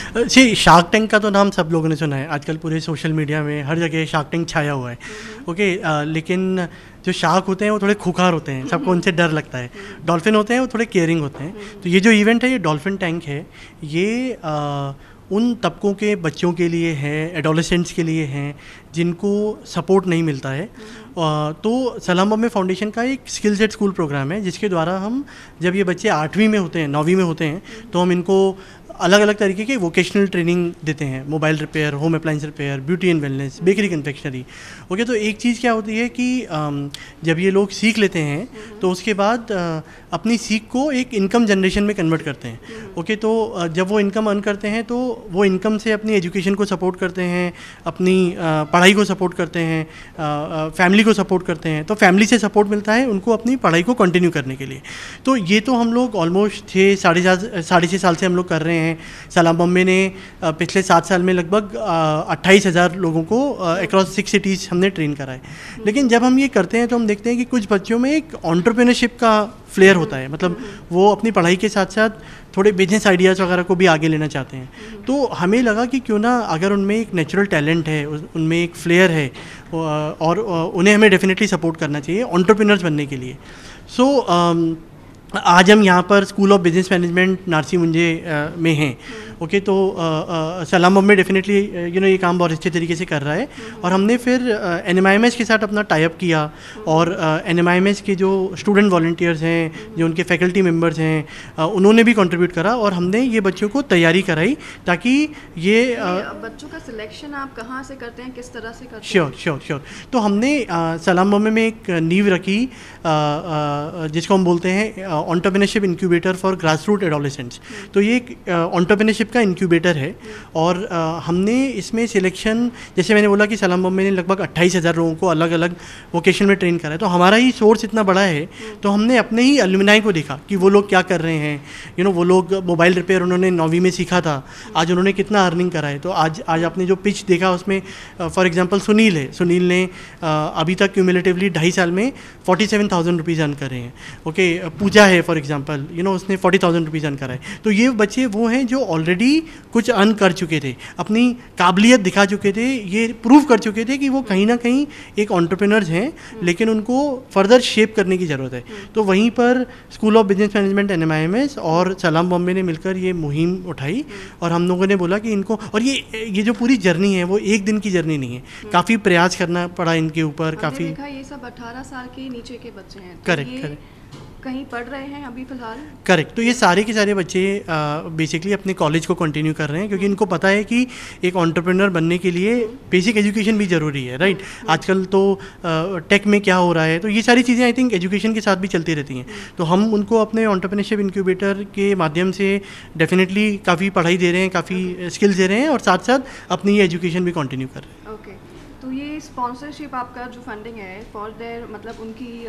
सी shark tank का तो नाम सब लोगों ने सुना है, आजकल पूरे सोशल मीडिया में हर जगह शार्क टैंक छाया हुआ है। ओके, लेकिन जो शार्क होते हैं वो थोड़े खुखार होते हैं, सबको उनसे डर लगता है। डॉल्फिन होते हैं वो थोड़े केयरिंग होते हैं। तो ये जो इवेंट है, ये डॉल्फिन टैंक है, ये उन तबकों के बच्चों के लिए है, एडोलेसेंट्स के लिए हैं जिनको सपोर्ट नहीं मिलता है। तो सलाम बॉम्बे फाउंडेशन का एक स्किल सेट स्कूल प्रोग्राम है, जिसके द्वारा हम, जब ये बच्चे 8वीं में होते हैं, 9वीं में होते हैं, तो हम इनको अलग अलग तरीके के वोकेशनल ट्रेनिंग देते हैं। Mobile repair, home appliance repair, beauty and wellness, bakery confectionery. Okay, तो एक चीज़ क्या होती है कि जब ये लोग सीख लेते हैं तो उसके बाद अपनी सीख को एक इनकम जनरेशन में कन्वर्ट करते हैं। ओके, तो जब वो इनकम अर्न करते हैं तो वो इनकम से अपनी एजुकेशन को सपोर्ट करते हैं, अपनी पढ़ाई को सपोर्ट करते हैं, फैमिली को सपोर्ट करते हैं। तो फैमिली से सपोर्ट मिलता है उनको अपनी पढ़ाई को कंटिन्यू करने के लिए। तो ये तो हम लोग ऑलमोस्ट 6 साल से हम लोग कर रहे हैं। सलाम बॉम्बे ने पिछले 7 साल में लगभग 28,000 लोगों को अक्रॉस 6 सिटीज़ हमने ट्रेन करा है। लेकिन जब हम ये करते हैं तो हम देखते हैं कि कुछ बच्चों में एक एंटरप्रेन्योरशिप का फ्लेयर होता है, मतलब वो अपनी पढ़ाई के साथ साथ थोड़े बिजनेस आइडियाज़ वगैरह को भी आगे लेना चाहते हैं। तो हमें लगा कि क्यों ना, अगर उनमें एक नेचुरल टैलेंट है, उनमें एक फ्लेयर है, और उन्हें हमें डेफिनेटली सपोर्ट करना चाहिए एंटरप्रेन्योर्स बनने के लिए। सो आज हम यहाँ पर school of business management Narsee Monjee में हैं। ओके, तो सलाम बॉम्बे डेफिनेटली ये काम बहुत अच्छे तरीके से कर रहा है। और हमने फिर NMIMS के साथ अपना टाई अप किया, और NMIMS के जो स्टूडेंट वॉलंटियर्स हैं, जो उनके फैकल्टी मेंबर्स हैं, उन्होंने भी कंट्रीब्यूट करा, और हमने ये बच्चों को तैयारी कराई ताकि ये बच्चों का सिलेक्शन आप कहाँ से करते हैं, किस तरह से करते हैं? श्योर। तो हमने सलाम बॉम्बे में एक नींव रखी जिसको हम बोलते हैं entrepreneurship incubator for grass root adolescents. तो ये एक एंटरप्रेन्योरशिप का इंक्यूबेटर है, और हमने इसमें सिलेक्शन, जैसे मैंने बोला कि सलाम बॉम्बे ने लगभग 28,000 लोगों को अलग अलग वोकेशन में ट्रेन करा है। तो हमारा ही सोर्स इतना बड़ा है, तो हमने अपने ही अलुमिनाई को देखा कि वो लोग क्या कर रहे हैं। वो लोग मोबाइल रिपेयर उन्होंने 9वीं में सीखा था, आज उन्होंने कितना अर्निंग करा है। तो आज आपने जो पिच देखा उसमें फॉर एग्जाम्पल सुनील है, सुनील ने अभी तक क्यूमुलेटिवली 2.5 साल में 47,000 रुपीज़ अर्न करे हैं। ओके, पूजा है फॉर एग्जांपल, उसने 40,000 रुपीज़ अर्न करा है। तो ये बच्चे वो हैं जो ऑलरेडी कुछ अर्न कर चुके थे, अपनी काबिलियत दिखा चुके थे, ये प्रूव कर चुके थे कि वो कहीं ना कहीं एक एंटरप्रेन्योर्स हैं, लेकिन उनको फर्दर शेप करने की ज़रूरत है। तो वहीं पर school of business management NMIMS और सलाम बॉम्बे ने मिलकर ये मुहिम उठाई, और हम लोगों ने बोला कि इनको, और ये जो पूरी जर्नी है वो एक दिन की जर्नी नहीं है, काफ़ी प्रयास करना पड़ा इनके ऊपर। काफ़ी देखा ये सब 18 साल के नीचे के बच्चे हैं, तो करेक्ट कहीं पढ़ रहे हैं अभी फिलहाल? करेक्ट। तो ये सारे के सारे बच्चे बेसिकली अपने कॉलेज को कंटिन्यू कर रहे हैं, क्योंकि इनको पता है कि एक एंटरप्रेन्योर बनने के लिए बेसिक एजुकेशन भी ज़रूरी है, राइट। आजकल तो टेक में क्या हो रहा है, तो ये सारी चीज़ें आई थिंक एजुकेशन के साथ भी चलती रहती हैं। तो हम उनको अपने एंटरप्रेन्योरशिप इंक्यूबेटर के माध्यम से डेफिनेटली काफ़ी पढ़ाई दे रहे हैं, काफ़ी स्किल्स दे रहे हैं, और साथ साथ अपनी ये एजुकेशन भी कंटिन्यू कर रहे हैं। ओके, तो ये स्पॉन्सरशिप आपका जो फंडिंग है फॉर देयर, मतलब उनकी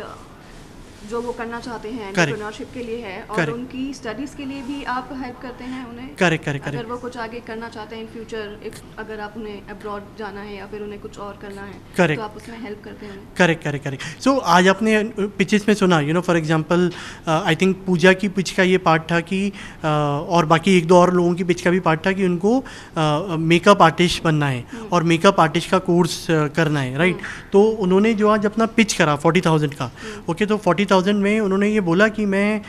जो वो करना चाहते हैं एंटरप्रेन्योरशिप के लिए है, और उनकी स्टडीज़ के लिए भी आप हेल्प करते हैं उन्हें? करेक्ट। अगर वो कुछ आगे करना चाहते हैं इन फ्यूचर, अगर आप उन्हें अब्रॉड जाना है या फिर उन्हें कुछ और करना है, तो आप उसमें हेल्प करते हैं? करेक्ट। सो आज आपने पिचेस में सुना, फॉर एग्जांपल आई थिंक पूजा की पिच का ये पार्ट था कि और बाकी 1-2 और लोगों की पिच का भी पार्ट था कि उनको मेकअप आर्टिस्ट बनना है और मेकअप आर्टिस्ट का कोर्स करना है, राइट। तो उन्होंने जो आज अपना पिच करा 40,000 का, ओके, तो 40,000 में उन्होंने ये बोला कि मैं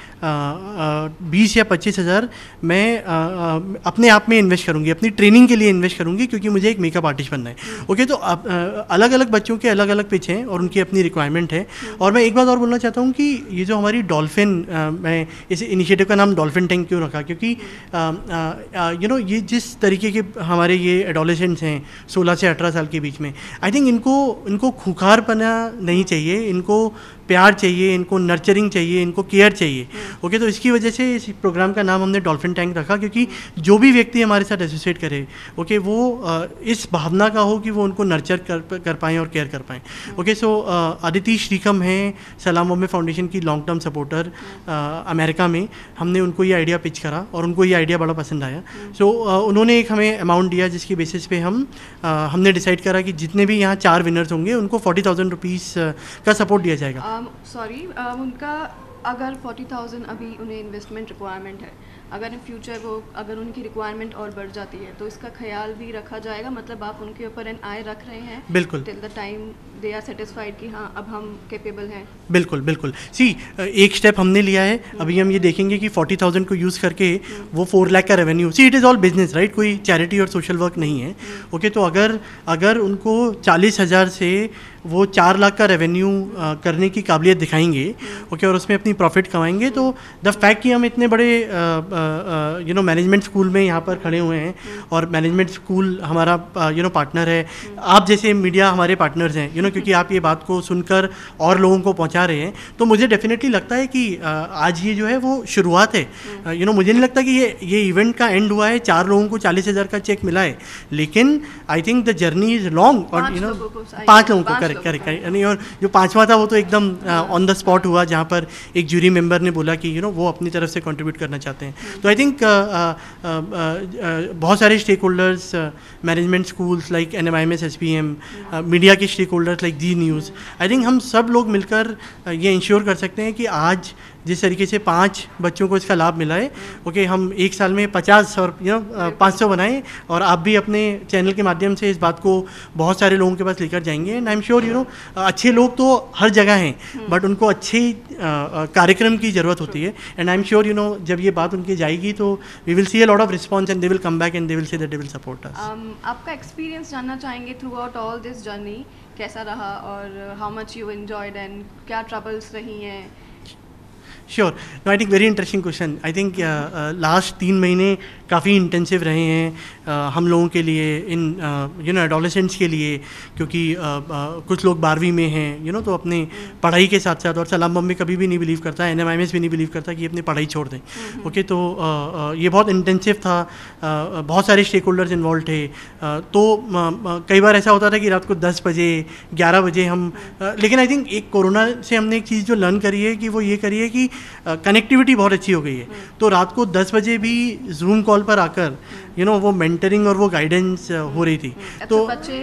20 या 25,000 मैं अपने आप में इन्वेस्ट करूंगी, अपनी ट्रेनिंग के लिए इन्वेस्ट करूंगी, क्योंकि मुझे एक मेकअप आर्टिस्ट बनना है। ओके, तो अलग अलग बच्चों के अलग अलग पिच हैं और उनकी अपनी रिक्वायरमेंट है। और मैं एक बात और बोलना चाहता हूँ कि ये जो हमारी डॉल्फिन, मैं इस इनिशिएटिव का नाम डॉल्फिन टैंक क्यों रखा, क्योंकि ये जिस तरीके के हमारे ये एडोलेसेंट्स हैं 16 से 18 साल के बीच में, आई थिंक इनको खुखारपना नहीं चाहिए, इनको प्यार चाहिए, इनको नर्चरिंग चाहिए, इनको केयर चाहिए। ओके, तो इसकी वजह से इस प्रोग्राम का नाम हमने डॉल्फिन टैंक रखा, क्योंकि जो भी व्यक्ति हमारे साथ एसोसिएट करे, ओके, वो इस भावना का हो कि वो उनको नर्चर कर पाएँ और केयर कर पाएँ। ओके, सो अदिति श्रीकम हैं सलाम बॉम्बे फाउंडेशन की लॉन्ग टर्म सपोर्टर अमेरिका में। हमने उनको ये आइडिया पिच करा और उनको ये आइडिया बड़ा पसंद आया। सो उन्होंने एक हमें अमाउंट दिया, जिसकी बेसिस पे हमने डिसाइड करा कि जितने भी यहाँ 4 विनर्स होंगे उनको 40,000 रुपीज़ का सपोर्ट दिया जाएगा। उनका अगर 40,000 अभी उन्हें इन्वेस्टमेंट रिक्वायरमेंट है, अगर इन फ्यूचर वो अगर उनकी रिक्वायरमेंट और बढ़ जाती है तो इसका ख्याल भी रखा जाएगा, मतलब आप उनके ऊपर एन आई रख रहे हैं बिल्कुल till the time they are satisfied कि हाँ अब हम कैपेबल हैं। बिल्कुल बिल्कुल। सी एक स्टेप हमने लिया है, अभी हम ये देखेंगे कि 40,000 को यूज़ करके वो 4 लाख का revenue, see it is all business right, कोई चैरिटी और सोशल वर्क नहीं है। ओके तो अगर उनको 40,000 से वो 4 लाख का रेवेन्यू करने की काबिलियत दिखाएंगे, ओके, और उसमें अपनी प्रॉफिट कमाएंगे, तो द फैक्ट कि हम इतने बड़े मैनेजमेंट स्कूल में यहाँ पर खड़े हुए हैं और मैनेजमेंट स्कूल हमारा पार्टनर है, आप जैसे मीडिया हमारे पार्टनर्स हैं क्योंकि आप ये बात को सुनकर और लोगों को पहुँचा रहे हैं, तो मुझे डेफिनेटली लगता है कि आज ये जो है वो शुरुआत है। मुझे नहीं लगता कि ये इवेंट का एंड हुआ है, 4 लोगों को 40,000 का चेक मिला है, लेकिन I think the journey is long. और 5 लोगों को करेक्ट नहीं, और जो 5वां था वो तो एकदम ऑन द स्पॉट हुआ, जहाँ पर एक जूरी मेंबर ने बोला कि वो अपनी तरफ से कंट्रीब्यूट करना चाहते हैं। तो आई थिंक बहुत सारे stakeholders, management schools like NMIMS SPM, media के stakeholders like Zee News, I think हम सब लोग मिलकर ये इंश्योर कर सकते हैं कि आज जिस तरीके से 5 बच्चों को इसका लाभ मिला है, ओके, हम एक साल में 50 और 500 बनाएं, और आप भी अपने चैनल के माध्यम से इस बात को बहुत सारे लोगों के पास लेकर जाएंगे। एंड आई एम श्योर अच्छे लोग तो हर जगह हैं, बट उनको अच्छे कार्यक्रम की ज़रूरत होती है। एंड आई एम श्योर जब ये बात उनकी जाएगी तो we will see a lot of response and they will come back and they will say that they will support us. आपका एक्सपीरियंस जानना चाहेंगे throughout all this journey, कैसा रहा और how much you enjoyed and क्या troubles रही हैं? Sure, no I think very interesting question. I think last 3 महीने काफ़ी इंटेंसिव रहे हैं हम लोगों के लिए, इन एडोलेसेंट्स के लिए, क्योंकि कुछ लोग 12वीं में हैं तो अपने पढ़ाई के साथ साथ, और सलाम बम में कभी भी नहीं बिलीव करता, NMIMS भी नहीं बिलीव करता कि अपनी पढ़ाई छोड़ दें। ओके तो ये बहुत इंटेंसिव था, बहुत सारे स्टेक होल्डर्स इन्वॉल्व थे, तो कई बार ऐसा होता था कि रात को 10 बजे 11 बजे हम, लेकिन आई थिंक एक कोरोना से हमने एक चीज़ जो लर्न करी है कि वो ये करी है कि कनेक्टिविटी बहुत अच्छी हो गई है। तो रात को 10 बजे भी जूम कॉल पर आकर वो मेंटरिंग और वो गाइडेंस हो रही थी। तो बच्चे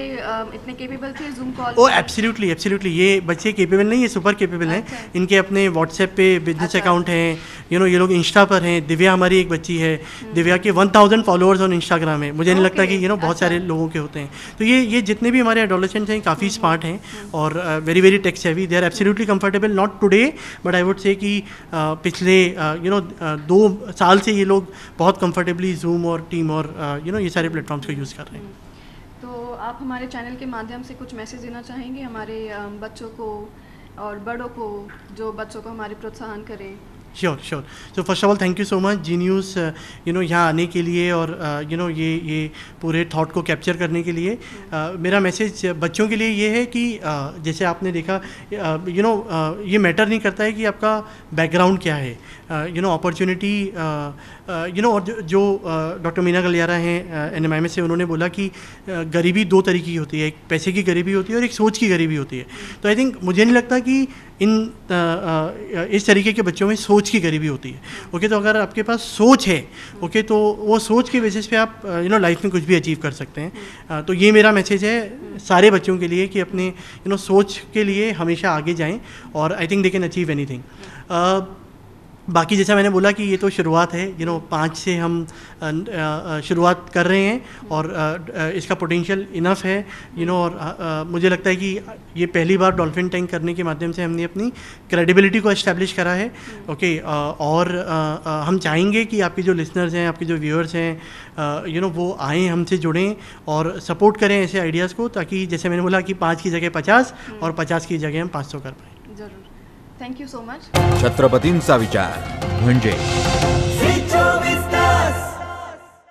इतने कैपेबल थे zoom call? Oh absolutely absolutely, ये बच्चे कैपेबल नहीं, ये सुपर कैपेबल हैं। इनके अपने व्हाट्सएप पे बिजनेस अकाउंट हैं, ये लोग इंस्टा पर हैं। दिव्या हमारी एक बच्ची है, दिव्या के 1000 फॉलोअर्स ऑन इंस्टाग्राम है। मुझे नहीं लगता कि बहुत सारे लोगों के होते हैं। तो ये जितने भी हमारे एडोलेसेंट्स हैं काफ़ी स्मार्ट हैं और very very tech savvy, they are absolutely comfortable, not today but I would say कि पिछले 2 साल से ये लोग बहुत कंफर्टेबली जूम और टीम और ये सारे प्लेटफॉर्म्स को यूज़ कर रहे हैं। तो आप हमारे चैनल के माध्यम से कुछ मैसेज देना चाहेंगे हमारे बच्चों को और बड़ों को, जो बच्चों को हमारे प्रोत्साहन करें? Sure. So first of all thank you so much Zee News यहाँ आने के लिए और ये पूरे थॉट को कैप्चर करने के लिए। मेरा मैसेज बच्चों के लिए ये है कि जैसे आपने देखा ये मैटर नहीं करता है कि आपका बैकग्राउंड क्या है, अपॉर्चुनिटी और जो डॉक्टर मीना गलियारा हैं NMIMS से, उन्होंने बोला कि गरीबी 2 तरीके की होती है, एक पैसे की गरीबी होती है और एक सोच की गरीबी होती है। तो आई थिंक मुझे नहीं लगता कि इस तरीके के बच्चों में सोच की गरीबी होती है। ओके तो अगर आपके पास सोच है, ओके, तो वो सोच के बेसिस पे आप लाइफ में कुछ भी अचीव कर सकते हैं। तो ये मेरा मैसेज है सारे बच्चों के लिए कि अपने सोच के लिए हमेशा आगे जाएं और I think they can achieve anything. बाकी जैसा मैंने बोला कि ये तो शुरुआत है, 5 से हम शुरुआत कर रहे हैं और इसका पोटेंशियल इनफ है, और मुझे लगता है कि ये पहली बार डॉल्फिन टैंक करने के माध्यम से हमने अपनी क्रेडिबिलिटी को एस्टैब्लिश करा है। ओके और हम चाहेंगे कि आपके जो लिसनर्स हैं, आपके जो व्यूअर्स हैं, वो आएँ, हमसे जुड़ें और सपोर्ट करें ऐसे आइडियाज़ को, ताकि जैसे मैंने बोला कि 5 की जगह 50 और 50 की जगह हम 500 कर पाएँ। जरूर, थँक्यू सो मच। छत्रपतींचा विचार म्हणजे